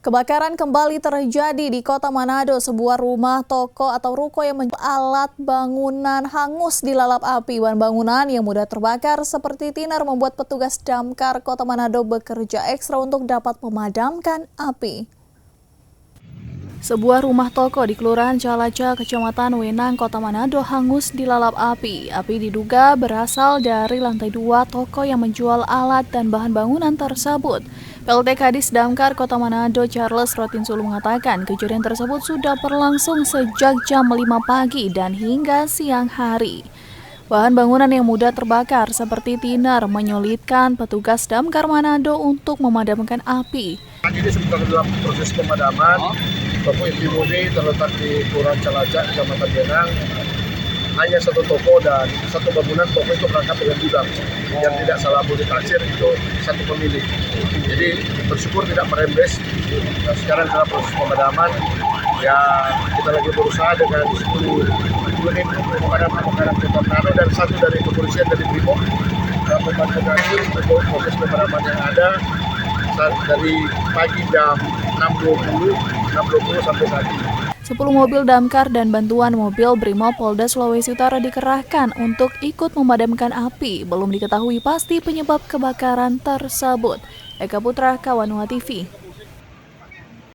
Kebakaran kembali terjadi di Kota Manado. Sebuah rumah, toko atau ruko yang menjual alat bangunan hangus dilalap api. Bahan bangunan yang mudah terbakar seperti tinar membuat petugas damkar Kota Manado bekerja ekstra untuk dapat memadamkan api. Sebuah rumah toko di Kelurahan Calaca, Kecamatan Wenang, Kota Manado hangus dilalap api. Api diduga berasal dari lantai 2 toko yang menjual alat dan bahan bangunan tersebut. PLT Kadis Damkar Kota Manado Charles Rotinsulu mengatakan kejadian tersebut sudah berlangsung sejak jam 5 pagi dan hingga siang hari. Bahan bangunan yang mudah terbakar seperti tinar menyulitkan petugas Damkar Manado untuk memadamkan api. Ini sedang dalam proses pemadaman. Toko Intimuni terletak di Kelurahan Calaca, Kecamatan Wenang. Hanya satu toko dan satu bangunan toko itu berangkat dengan gudang. Yang tidak salah ditaksir itu satu pemilik. Jadi bersyukur tidak merembes. Nah, sekarang dalam proses pemadaman, ya kita lagi berusaha dengan 10 unit pemadam Kota Manado dan satu dari kepolisian dari Brimob. Membantu kami untuk proses pemadaman yang ada dari pagi jam 6.20 sampai saat ini. 10 mobil damkar dan bantuan mobil Brimob Polda Sulawesi Utara dikerahkan untuk ikut memadamkan api. Belum diketahui pasti penyebab kebakaran tersebut. Eka Putra, Kawanua TV.